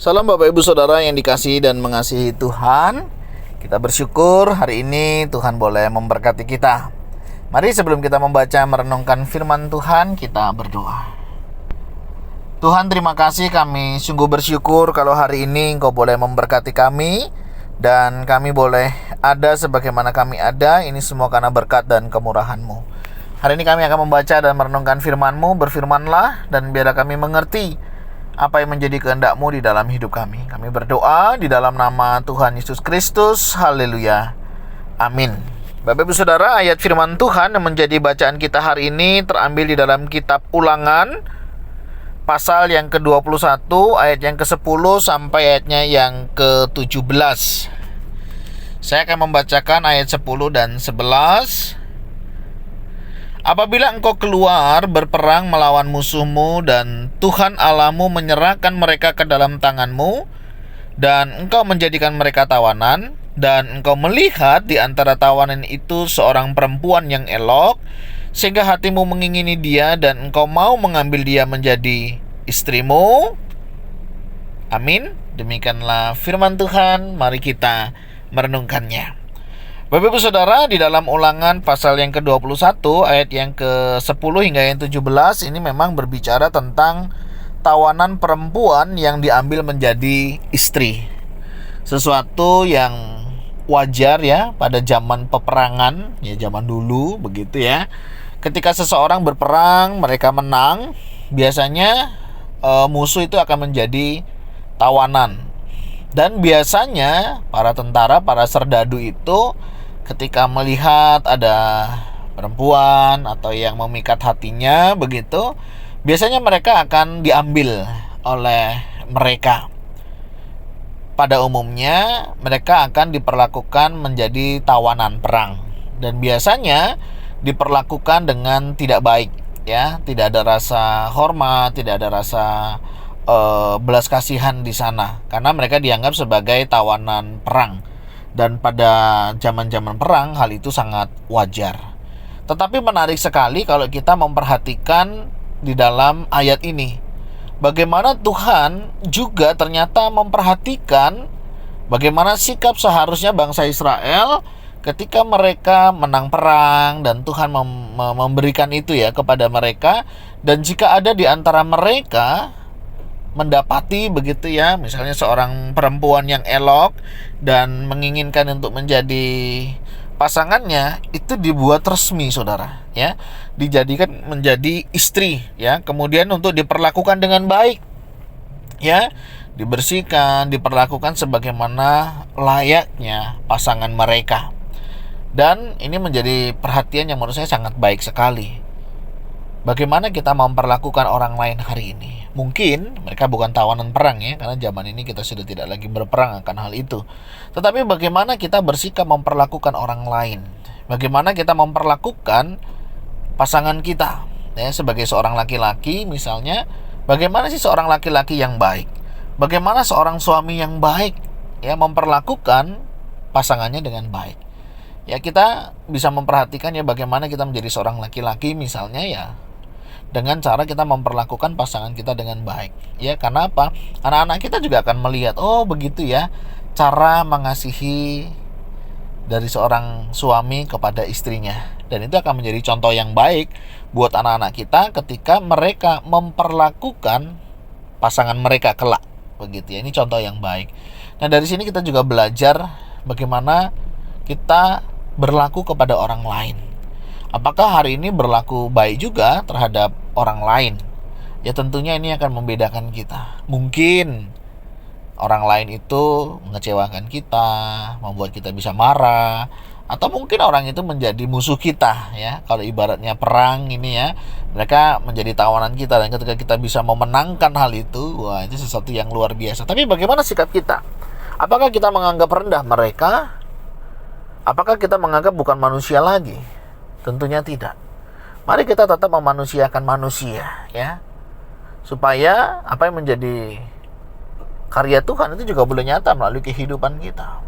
Salam Bapak Ibu Saudara yang dikasihi dan mengasihi Tuhan. Kita bersyukur hari ini Tuhan boleh memberkati kita. Mari sebelum kita membaca merenungkan firman Tuhan, kita berdoa. Tuhan, terima kasih, kami sungguh bersyukur kalau hari ini Engkau boleh memberkati kami dan kami boleh ada sebagaimana kami ada. Ini semua karena berkat dan kemurahan-Mu. Hari ini kami akan membaca dan merenungkan firman-Mu. Berfirmanlah dan biarlah kami mengerti apa yang menjadi kehendak-Mu di dalam hidup kami. Kami berdoa di dalam nama Tuhan Yesus Kristus. Haleluya. Amin. Bapak Ibu Saudara, ayat firman Tuhan yang menjadi bacaan kita hari ini terambil di dalam kitab Ulangan pasal yang ke-21 ayat yang ke-10 sampai ayatnya yang ke-17. Saya akan membacakan ayat 10 dan 11. Apabila engkau keluar berperang melawan musuhmu dan Tuhan Allahmu menyerahkan mereka ke dalam tanganmu dan engkau menjadikan mereka tawanan dan engkau melihat di antara tawanan itu seorang perempuan yang elok sehingga hatimu mengingini dia dan engkau mau mengambil dia menjadi istrimu. Amin. Demikianlah firman Tuhan. Mari kita merenungkannya. Bapak Ibu Saudara, di dalam Ulangan pasal yang ke-21 ayat yang ke-10 hingga yang 17 ini memang berbicara tentang tawanan perempuan yang diambil menjadi istri. Sesuatu yang wajar ya pada zaman peperangan, ya zaman dulu begitu ya. Ketika seseorang berperang, mereka menang, biasanya musuh itu akan menjadi tawanan. Dan biasanya para tentara, para serdadu itu ketika melihat ada perempuan atau yang memikat hatinya begitu, biasanya mereka akan diambil oleh mereka. Pada umumnya mereka akan diperlakukan menjadi tawanan perang dan biasanya diperlakukan dengan tidak baik ya, tidak ada rasa hormat, tidak ada rasa belas kasihan di sana karena mereka dianggap sebagai tawanan perang. Dan pada zaman-zaman perang hal itu sangat wajar. Tetapi menarik sekali kalau kita memperhatikan di dalam ayat ini, bagaimana Tuhan juga ternyata memperhatikan bagaimana sikap seharusnya bangsa Israel ketika mereka menang perang dan Tuhan memberikan itu ya kepada mereka. Dan jika ada di antara mereka mendapati begitu ya, misalnya seorang perempuan yang elok dan menginginkan untuk menjadi pasangannya, itu dibuat resmi saudara ya, dijadikan menjadi istri ya, kemudian untuk diperlakukan dengan baik ya, dibersihkan, diperlakukan sebagaimana layaknya pasangan mereka. Dan ini menjadi perhatian yang menurut saya sangat baik sekali. Bagaimana kita memperlakukan orang lain hari ini? Mungkin mereka bukan tawanan perang ya, karena zaman ini kita sudah tidak lagi berperang akan hal itu. Tetapi bagaimana kita bersikap memperlakukan orang lain? Bagaimana kita memperlakukan pasangan kita? Ya, sebagai seorang laki-laki misalnya, bagaimana sih seorang laki-laki yang baik? Bagaimana seorang suami yang baik ya memperlakukan pasangannya dengan baik? Ya, kita bisa memperhatikan ya bagaimana kita menjadi seorang laki-laki misalnya ya, dengan cara kita memperlakukan pasangan kita dengan baik ya. Karena apa? Anak-anak kita juga akan melihat, oh begitu ya cara mengasihi dari seorang suami kepada istrinya. Dan itu akan menjadi contoh yang baik buat anak-anak kita ketika mereka memperlakukan pasangan mereka kelak begitu ya. Ini contoh yang baik. Nah, dari sini kita juga belajar bagaimana kita berlaku kepada orang lain. Apakah hari ini berlaku baik juga terhadap orang lain? Ya tentunya ini akan membedakan kita. Mungkin orang lain itu mengecewakan kita, membuat kita bisa marah, atau mungkin orang itu menjadi musuh kita ya. Kalau ibaratnya perang ini ya, mereka menjadi tawanan kita, dan ketika kita bisa memenangkan hal itu, wah itu sesuatu yang luar biasa. Tapi bagaimana sikap kita? Apakah kita menganggap rendah mereka? Apakah kita menganggap bukan manusia lagi? Tentunya tidak. Mari kita tetap memanusiakan manusia ya, supaya apa yang menjadi karya Tuhan itu juga boleh nyata melalui kehidupan kita.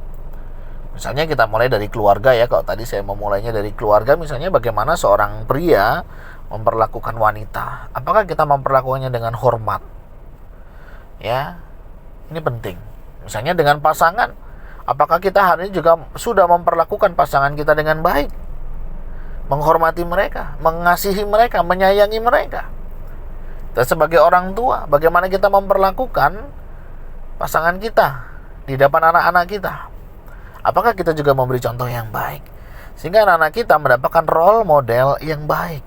Misalnya kita mulai dari keluarga ya. Kalau tadi saya memulainya dari keluarga, misalnya bagaimana seorang pria memperlakukan wanita. Apakah kita memperlakukannya dengan hormat? Ya, Ini penting. Misalnya dengan pasangan, apakah kita hari ini juga sudah memperlakukan pasangan kita dengan baik? Menghormati mereka, mengasihi mereka, menyayangi mereka. Dan sebagai orang tua, bagaimana kita memperlakukan pasangan kita di depan anak-anak kita? Apakah kita juga memberi contoh yang baik? Sehingga anak-anak kita mendapatkan role model yang baik.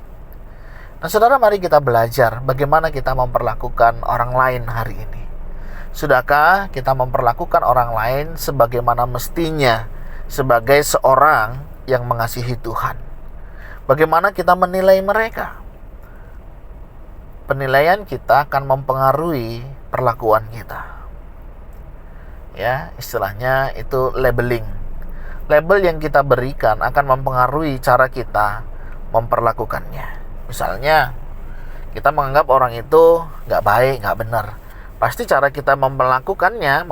Nah, saudara, mari kita belajar bagaimana kita memperlakukan orang lain hari ini. Sudahkah kita memperlakukan orang lain sebagaimana mestinya sebagai seorang yang mengasihi Tuhan? Bagaimana kita menilai mereka? Penilaian kita akan mempengaruhi perlakuan kita. Ya, istilahnya itu labeling. Label yang kita berikan akan mempengaruhi cara kita memperlakukannya. Misalnya, kita menganggap orang itu nggak baik, nggak benar. Pasti cara kita memperlakukannya,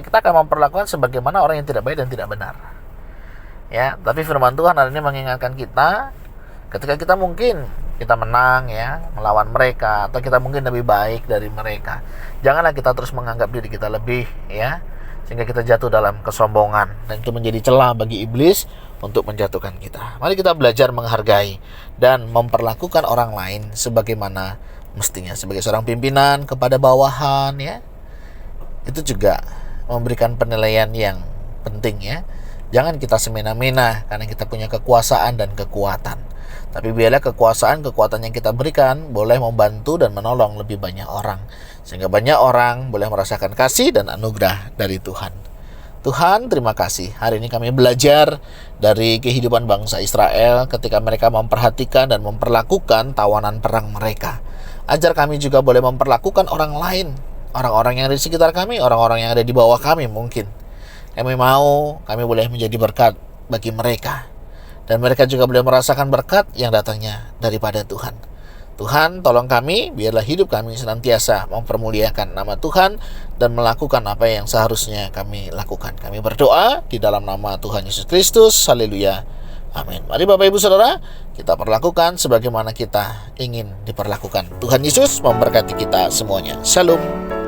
kita akan memperlakukan sebagaimana orang yang tidak baik dan tidak benar. Ya, tapi firman Tuhan hari ini mengingatkan kita, ketika kita mungkin kita menang ya, melawan mereka, atau kita mungkin lebih baik dari mereka, janganlah kita terus menganggap diri kita lebih ya, sehingga kita jatuh dalam kesombongan, dan itu menjadi celah bagi iblis untuk menjatuhkan kita. Mari kita belajar menghargai dan memperlakukan orang lain sebagaimana mestinya. Sebagai seorang pimpinan kepada bawahan ya, itu juga memberikan penilaian yang penting ya. Jangan kita semena-mena karena kita punya kekuasaan dan kekuatan, tapi biarlah kekuasaan yang kita berikan boleh membantu dan menolong lebih banyak orang, sehingga banyak orang boleh merasakan kasih dan anugerah dari Tuhan. Tuhan, terima kasih. Hari ini kami belajar dari kehidupan bangsa Israel ketika mereka memperhatikan dan memperlakukan tawanan perang mereka. Ajar kami juga boleh memperlakukan orang lain, orang-orang yang ada di sekitar kami, orang-orang yang ada di bawah kami mungkin. Kami boleh menjadi berkat bagi mereka. Dan mereka juga boleh merasakan berkat yang datangnya daripada Tuhan. Tuhan, tolong kami, biarlah hidup kami senantiasa mempermuliakan nama Tuhan dan melakukan apa yang seharusnya kami lakukan. Kami berdoa di dalam nama Tuhan Yesus Kristus. Haleluya. Amin. Mari Bapak Ibu Saudara, kita perlakukan sebagaimana kita ingin diperlakukan. Tuhan Yesus memberkati kita semuanya. Shalom.